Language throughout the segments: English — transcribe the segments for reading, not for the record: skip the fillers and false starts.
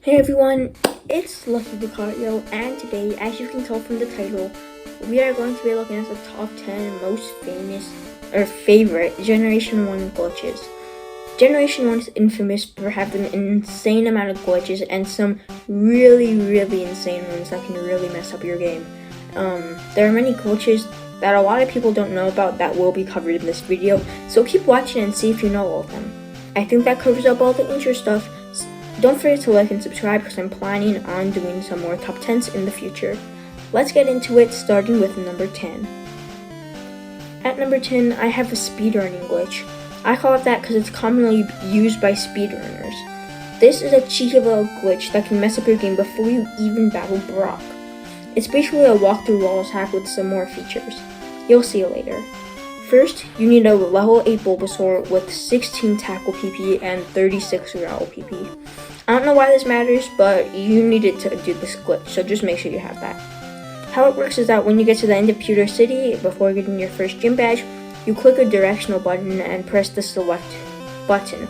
Hey everyone, it's Lucky DiCarlo, and today, as you can tell from the title, we are going to be looking at the top 10 most famous or favorite Generation 1 glitches. Generation 1 is infamous for having an insane amount of glitches and some really insane ones that can really mess up your game. There are many glitches that a lot of people don't know about that will be covered in this video, so keep watching and see if you know all of them. I think that covers up all the intro stuff. Don't forget to like and subscribe because I'm planning on doing some more top 10s in the future. Let's get into it, starting with number 10. At number 10, I have a speedrunning glitch. I call it that because it's commonly used by speedrunners. This is a cheeky little glitch that can mess up your game before you even battle Brock. It's basically a walk through walls hack with some more features. You'll see it later. First, you need a level 8 Bulbasaur with 16 tackle PP and 36 growl PP. I don't know why this matters, but you need it to do this glitch, so just make sure you have that. How it works is that when you get to the end of Pewter City, before getting your first gym badge, you click a directional button and press the select button.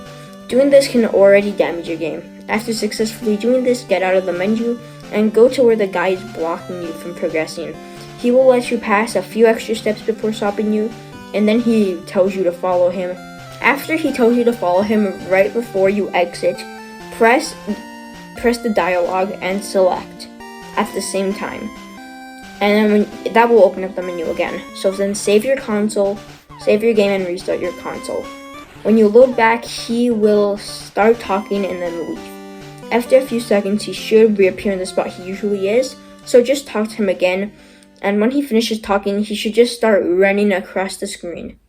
Doing this can already damage your game. After successfully doing this, get out of the menu and go to where the guy is blocking you from progressing. He will let you pass a few extra steps before stopping you, and then he tells you to follow him. After he tells you to follow him, right before you exit, press the dialogue and select at the same time. And then that will open up the menu again. So then save your game and restart your console. When you load back, he will start talking and then leave. After a few seconds, he should reappear in the spot he usually is, so just talk to him again. And when he finishes talking, he should just start running across the screen.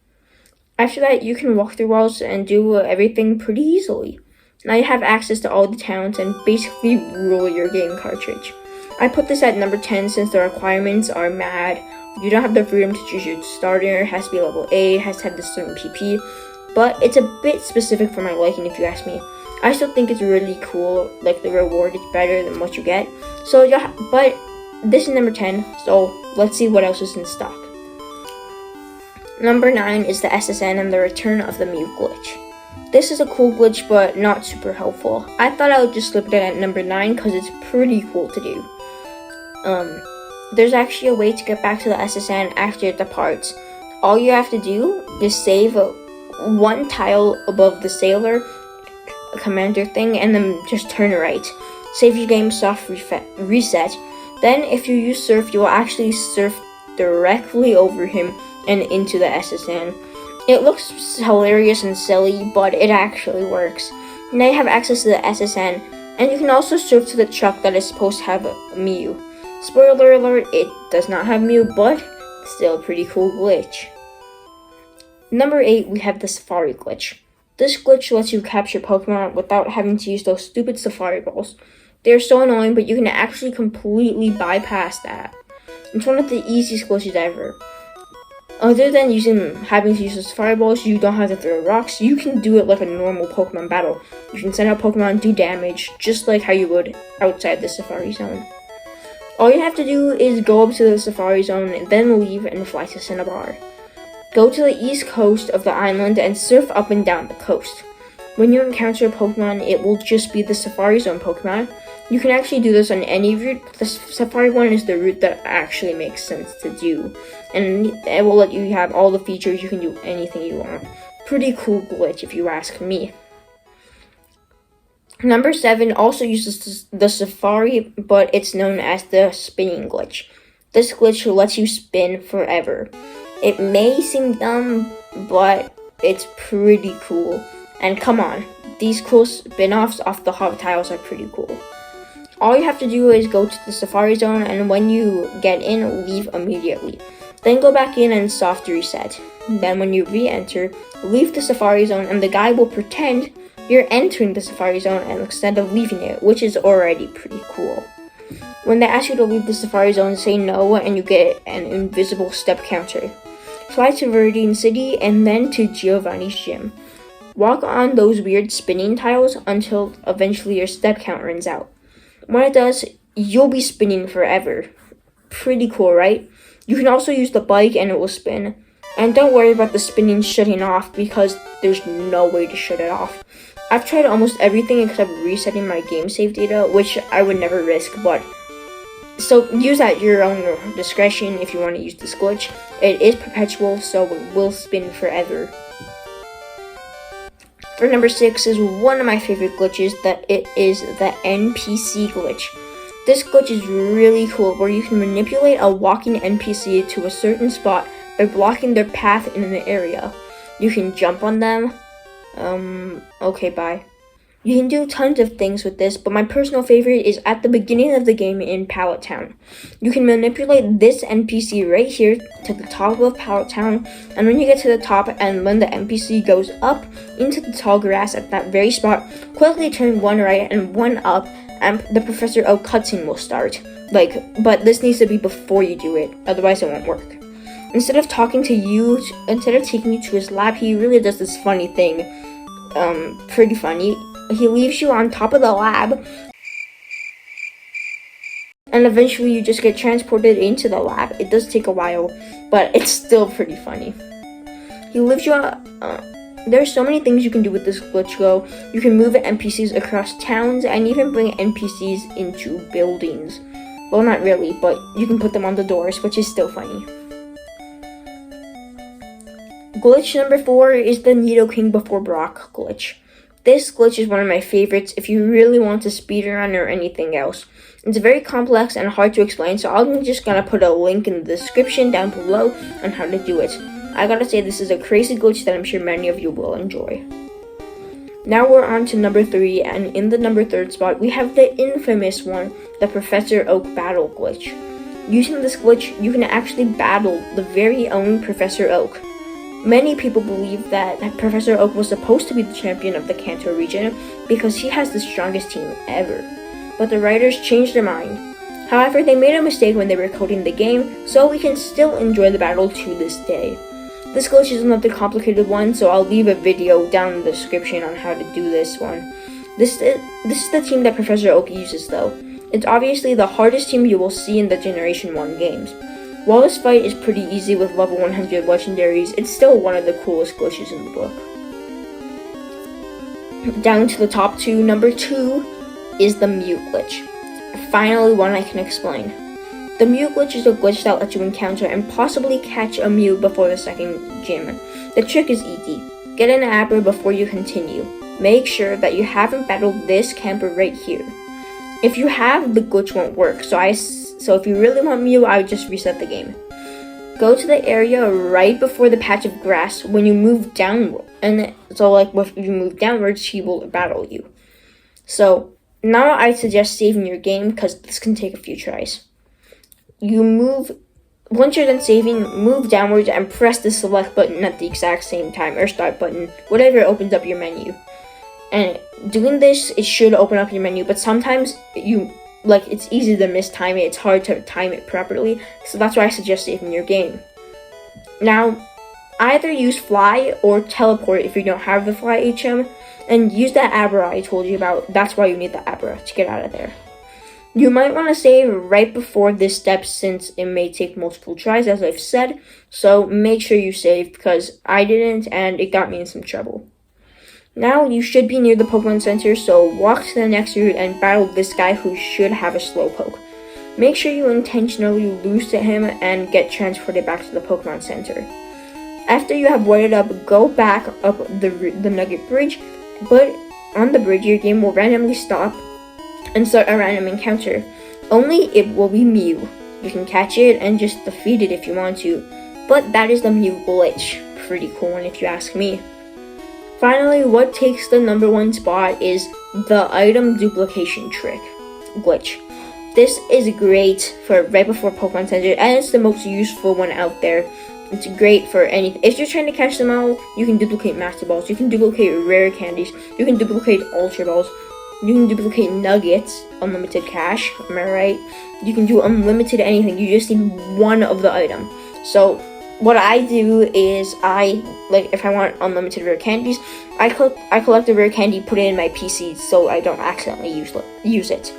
After that, you can walk through walls and do everything pretty easily. Now you have access to all the talents and basically rule your game cartridge. I put this at number 10 since the requirements are mad. You don't have the freedom to choose your starter, it has to be level 8, it has to have this certain PP, but it's a bit specific for my liking if you ask me. I still think it's really cool, like the reward is better than what you get. So yeah, but this is number 10, so let's see what else is in stock. Number 9 is the SSN and the Return of the Mew glitch. This is a cool glitch, but not super helpful. I thought I would just slip it at number 9 because it's pretty cool to do. There's actually a way to get back to the SSN after it departs. All you have to do is save one tile above the sailor commander thing and then just turn right. Save your game, soft reset. Then if you use surf, you will actually surf directly over him and into the SSN. It looks hilarious and silly, but it actually works. Now you have access to the SSN, and you can also surf to the truck that is supposed to have a Mew. Spoiler alert, it does not have Mew, but still a pretty cool glitch. Number 8, we have the Safari glitch. This glitch lets you capture Pokemon without having to use those stupid Safari balls. They're so annoying, but you can actually completely bypass that. It's one of the easiest glitches ever. Other than having to use the Safari balls, you don't have to throw rocks. You can do it like a normal Pokemon battle. You can send out Pokemon, do damage, just like how you would outside the Safari Zone. All you have to do is go up to the Safari Zone, and then leave and fly to Cinnabar. Go to the east coast of the island and surf up and down the coast. When you encounter a Pokemon, it will just be the Safari Zone Pokemon. You can actually do this on any route. The Safari one is the route that actually makes sense to do. And it will let you have all the features, you can do anything you want. Pretty cool glitch if you ask me. Number 7 also uses the Safari, but it's known as the spinning glitch. This glitch lets you spin forever. It may seem dumb, but it's pretty cool. And come on, these cool spin-offs off the hot tiles are pretty cool. All you have to do is go to the Safari Zone, and when you get in, leave immediately. Then go back in and soft reset. Then when you re-enter, leave the Safari Zone, and the guy will pretend you're entering the Safari Zone instead of leaving it, which is already pretty cool. When they ask you to leave the Safari Zone, say no, and you get an invisible step counter. Fly to Viridian City, and then to Giovanni's gym. Walk on those weird spinning tiles until eventually your step count runs out. When it does, you'll be spinning forever. Pretty cool, right? You can also use the bike and it will spin. And don't worry about the spinning shutting off because there's no way to shut it off. I've tried almost everything except resetting my game save data, which I would never risk, but so use at your own discretion if you want to use this glitch. It is perpetual, so it will spin forever. For number 6 is one of my favorite glitches, that it is the NPC glitch. This glitch is really cool, where you can manipulate a walking NPC to a certain spot by blocking their path in an area. You can jump on them. Okay, bye. You can do tons of things with this, but my personal favorite is at the beginning of the game in Pallet Town. You can manipulate this NPC right here to the top of Pallet Town, and when you get to the top and when the NPC goes up into the tall grass at that very spot, quickly turn one right and one up, and the Professor Oak cutscene will start. But this needs to be before you do it, otherwise it won't work. Instead of taking you to his lab, he really does this funny thing. Pretty funny. He leaves you on top of the lab, and eventually you just get transported into the lab. It does take a while, but it's still pretty funny. He leaves you there's so many things you can do with this glitch though. You can move NPCs across towns and even bring NPCs into buildings. Well, not really, but you can put them on the doors, which is still funny. Glitch number 4 is the Nidoking before Brock glitch. This glitch is one of my favorites if you really want to speedrun or anything else. It's very complex and hard to explain, so I'm just gonna put a link in the description down below on how to do it. I gotta say, this is a crazy glitch that I'm sure many of you will enjoy. Now we're on to number 3, and in the number 3rd spot, we have the infamous one, the Professor Oak battle glitch. Using this glitch, you can actually battle the very own Professor Oak. Many people believe that Professor Oak was supposed to be the champion of the Kanto region because he has the strongest team ever. But the writers changed their mind. However, they made a mistake when they were coding the game, so we can still enjoy the battle to this day. This glitch is another complicated one, so I'll leave a video down in the description on how to do this one. This is the team that Professor Oak uses though. It's obviously the hardest team you will see in the Generation 1 games. While this fight is pretty easy with level 100 legendaries, it's still one of the coolest glitches in the book. Down to the top 2, number 2 is the mute glitch. Finally one I can explain. The mute glitch is a glitch that lets you encounter and possibly catch a mute before the second gym. The trick is easy. Get an Abra before you continue. Make sure that you haven't battled this camper right here. If you have, the glitch won't work, so if you really want Mew, I would just reset the game. Go to the area right before the patch of grass when you move downward. And so if you move downwards, he will battle you. So now I suggest saving your game because this can take a few tries. Once you're done saving, move downwards and press the select button at the exact same time, or start button, whatever opens up your menu. And doing this, it should open up your menu, but sometimes it's easy to mistime it. It's hard to time it properly, so that's why I suggest saving your game. Now, either use Fly or Teleport if you don't have the Fly HM, and use that Abra I told you about. That's why you need the Abra to get out of there. You might want to save right before this step since it may take multiple tries, as I've said, so make sure you save because I didn't and it got me in some trouble. Now you should be near the Pokemon Center, so walk to the next route and battle this guy who should have a Slowpoke. Make sure you intentionally lose to him and get transported back to the Pokemon Center. After you have waited up, go back up the Nugget Bridge, but on the bridge your game will randomly stop and start a random encounter. Only it will be Mew. You can catch it and just defeat it if you want to, but that is the Mew glitch. Pretty cool one if you ask me. Finally, what takes the number 1 spot is the item duplication trick glitch. This is great for right before Pokemon Center, and it's the most useful one out there. It's great for anything. If you're trying to catch them all, you can duplicate Master Balls, you can duplicate Rare Candies, you can duplicate Ultra Balls, you can duplicate Nuggets, unlimited cash, am I right? You can do unlimited anything, you just need one of the item. So what I do is if I want unlimited rare candies, I collect the rare candy, put it in my PC so I don't accidentally use it.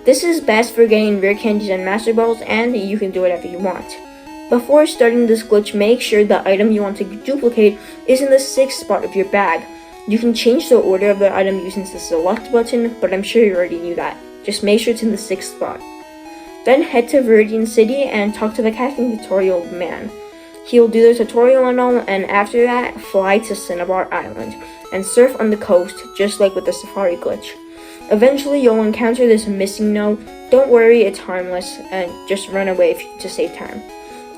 This is best for getting rare candies and Master Balls, and you can do whatever you want. Before starting this glitch, make sure the item you want to duplicate is in the 6th spot of your bag. You can change the order of the item using the select button, but I'm sure you already knew that. Just make sure it's in the 6th spot. Then head to Viridian City and talk to the casting tutorial man. He'll do the tutorial and all, and after that, fly to Cinnabar Island and surf on the coast, just like with the safari glitch. Eventually, you'll encounter this missing note. Don't worry, it's harmless, and just run away to save time.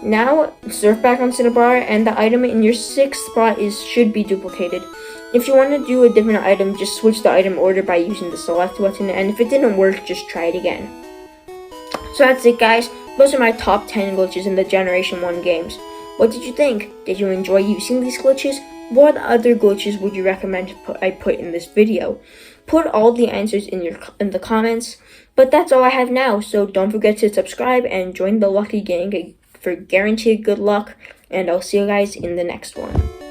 Now, surf back on Cinnabar, and the item in your 6th spot should be duplicated. If you want to do a different item, just switch the item order by using the select button, and if it didn't work, just try it again. So that's it, guys. Those are my top 10 glitches in the Generation 1 games. What did you think? Did you enjoy using these glitches? What other glitches would you recommend I put in this video? Put all the answers in the comments. But that's all I have now, so don't forget to subscribe and join the Lucky Gang for guaranteed good luck, and I'll see you guys in the next one.